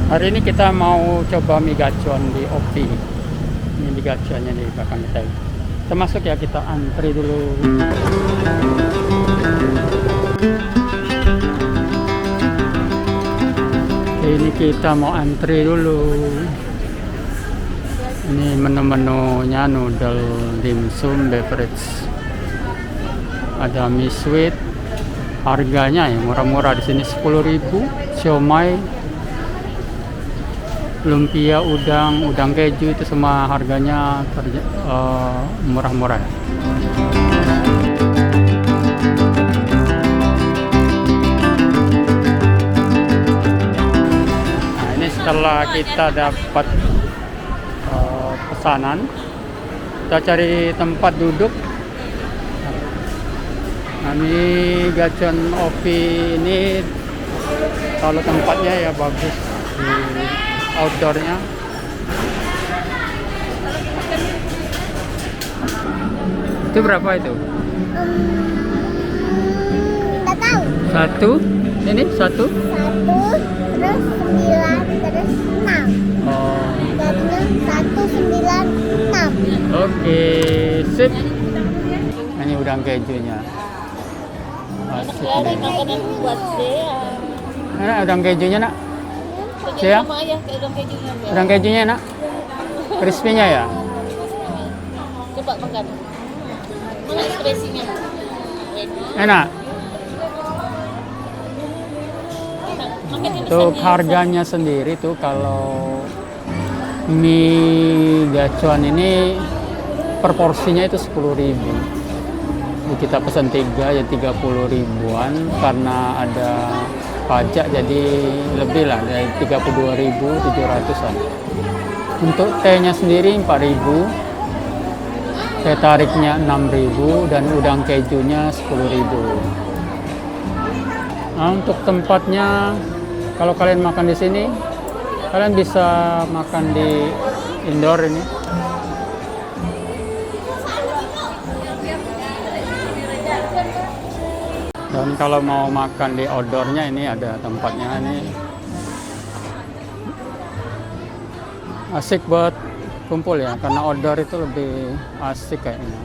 Hari ini kita mau coba mie gacuan di Opi. Ini di gacuannya di belakang kita. Kita masuk ya, kita antri dulu. Ini kita mau antri dulu. Ini menu-menunya noodle, dimsum, beverage. Ada mie sweet. Harganya ya murah-murah di sini 10.000. Siomay, lumpia, udang keju itu semua harganya murah-murah. Nah, ini setelah kita dapat pesanan, kita cari tempat duduk. Nah, ini gacuan Opi ini kalau tempatnya ya bagus di outdoornya. Itu berapa itu? Kita tahu. Satu? Ini satu? Satu, terus 9, terus 6. Oh, Jadinya 196. oke, sip. Ini udang kejunya. Asik Ada deh. makanan buat Zea. Nah, udang kejunya nak? Tanya Zea? sama ayah ke udang kejunya. Zea. Udang kejunya nak? Crispy-nya ya? Coba makan. Mana ekspresinya? Enak. Makan ini Untuk sambil- harganya sendiri tuh kalau mie gacuan ini per porsinya itu 10.000. Kita pesan 3 ya 30 ribuan, karena ada pajak jadi lebih lah, dari 32.700-an. Untuk tehnya sendiri 4.000, teh tariknya 6.000, dan udang kejunya 10.000. Nah, untuk tempatnya, kalau kalian makan di sini, kalian bisa makan di indoor ini. Dan kalau mau makan di outdoornya, ini ada tempatnya ini. Asik buat kumpul ya, karena outdoor itu lebih asik kayaknya.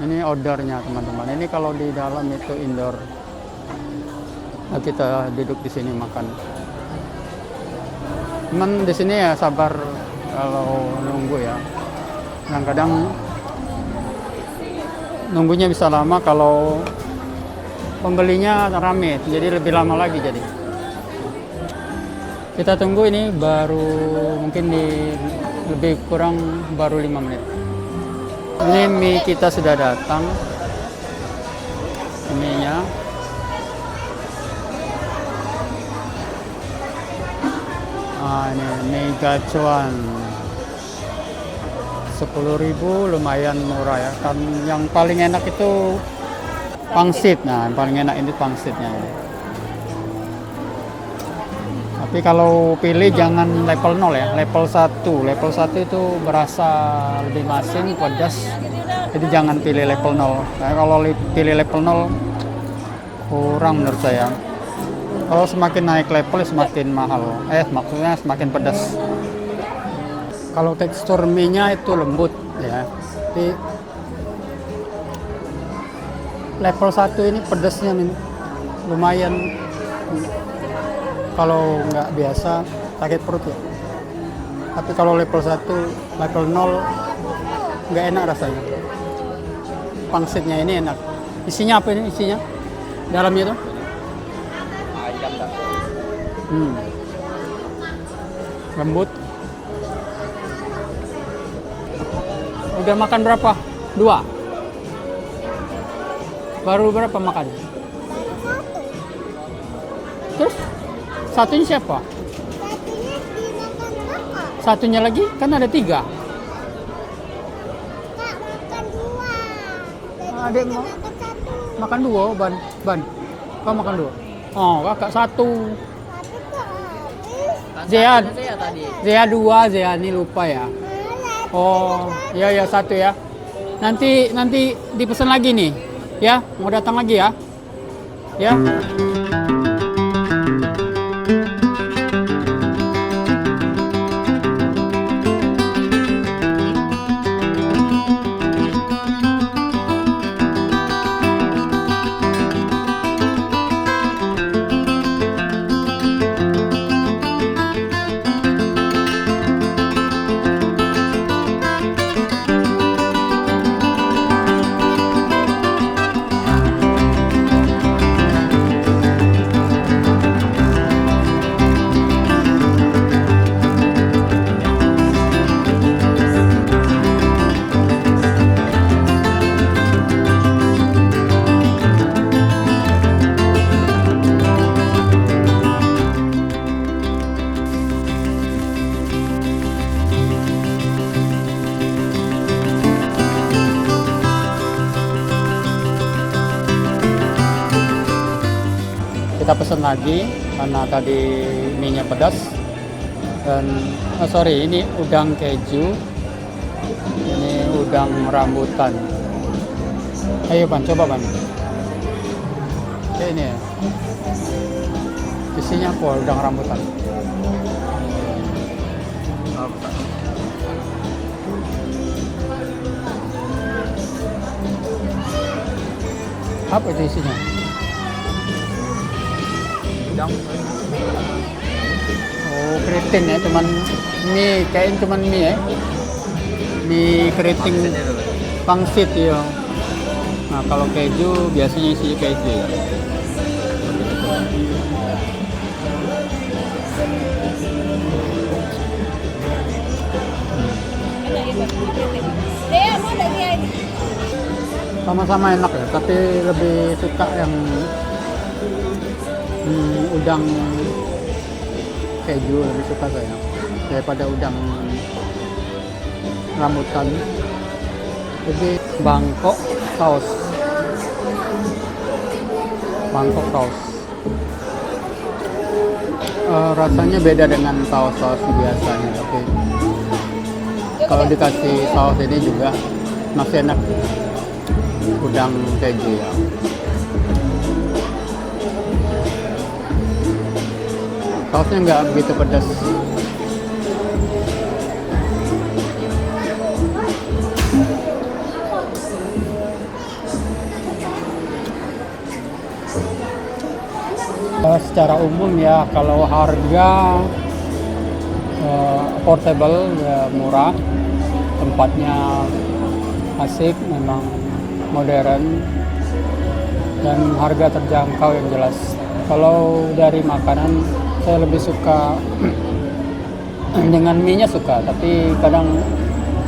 Ini outdoornya teman-teman. Ini kalau di dalam itu indoor. Nah, kita duduk di sini makan. Cuman di sini ya sabar kalau nunggu ya. Kadang-kadang nunggunya bisa lama kalau pembelinya rame, jadi lebih lama lagi jadi. Kita tunggu, ini baru mungkin lebih kurang baru 5 menit. Ini mie kita sudah datang. Mie-nya. Ini mie gacuan 10.000, lumayan murah ya. Kan yang paling enak itu pangsit. Nah, yang paling enak ini pangsitnya ini. Tapi kalau pilih jangan level 0 ya, level 1. Level 1 itu berasa lebih masin, pedas. Jadi jangan pilih level 0. Nah, kalau pilih level 0 kurang menurut saya. Kalau semakin naik level semakin mahal. Maksudnya semakin pedas. Kalau tekstur mie-nya itu lembut ya. Tapi level 1 ini pedasnya lumayan. Kalau nggak biasa sakit perut ya. Tapi kalau level 1, level 0 nggak enak rasanya. Pangsitnya ini enak. Isinya apa ini isinya? Dalamnya itu? Lembut. Udah makan berapa? 2. Baru berapa makan? Terus satunya siapa? Satunya dimakan kakak. Satunya lagi kan ada 3. Kak makan 2. Jadi Adek kita mau makan 1. makan 2, ban. Kau makan 2. Oh, kakak 1. Satu kok habis. Zea tadi. Zea 2, Zea ini lupa ya. Malah Oh, iya ya 1 ya. Nanti dipesan lagi nih. Ya, mau datang lagi ya. Ya. Kita pesen lagi karena tadi mie-nya pedas. Dan sorry, ini udang keju, ini udang rambutan. Ayo Ban, coba Ban. Kayak ini ya. Isinya apa udang rambutan? Apa itu isinya? Udang. Oh, keriting ya, cuman mie, kayaknya cuman mie ya. Mie keriting pangsit ya. Nah, kalau keju biasanya isi keju ya. Sama-sama enak ya, tapi lebih suka yang udang keju, lebih suka saya daripada udang rambutan. Jadi Bangkok saus, Bangkok saus. Rasanya beda dengan saus-saus biasanya, tapi kalau dikasih saus ini juga masih enak. Udang keju ya. Sausnya nggak begitu pedas. Secara umum ya, kalau harga affordable ya, murah, tempatnya asik, memang modern, dan harga terjangkau yang jelas. Kalau dari makanan saya lebih suka dengan mie-nya suka, tapi kadang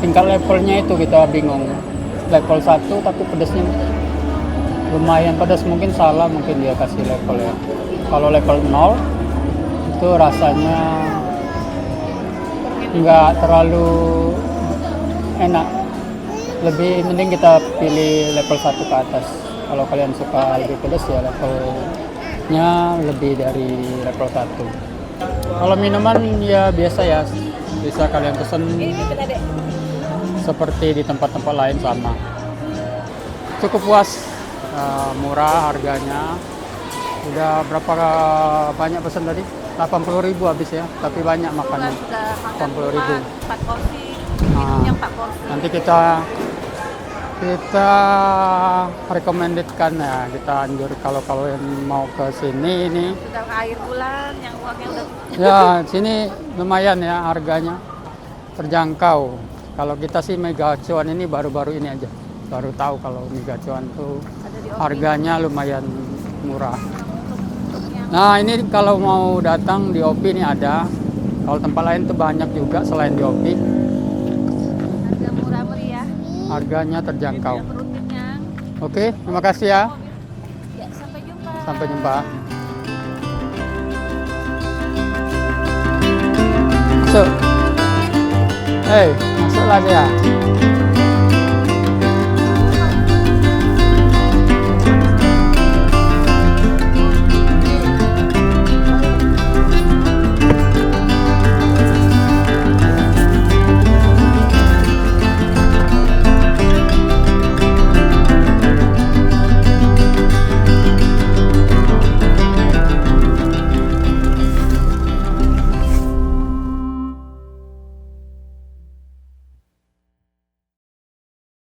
tingkat levelnya itu kita bingung. Level 1 tapi pedasnya lumayan pedas, mungkin salah, mungkin dia kasih level ya. Kalau level 0 itu rasanya nggak terlalu enak. Lebih mending kita pilih level 1 ke atas. Kalau kalian suka lebih pedas ya levelnya lebih dari level 1. Kalau minuman ya biasa ya, bisa kalian pesen seperti di tempat-tempat lain sama. Cukup puas, murah harganya. Udah berapa banyak pesan tadi? 80.000 habis ya, tapi banyak makannya. 80.000. 4 porsi, minumnya 4 porsi. Nanti kita recommendedkan ya, kita anjur kalau yang mau ke sini ini. Sudah akhir bulan, yang uangnya udah. Ya, sini lumayan ya harganya, terjangkau. Kalau kita sih mie gacuan ini baru-baru ini aja, baru tahu kalau mie gacuan tuh harganya lumayan murah. Nah ini kalau mau datang di OP ini ada, kalau tempat lain tuh banyak juga selain di OP. Harga murah meriah. Harganya terjangkau. Tidak perlu kenyang. Oke, terima kasih ya. Ya, sampai jumpa. Sampai jumpa. Masuk. Masuk lagi ya.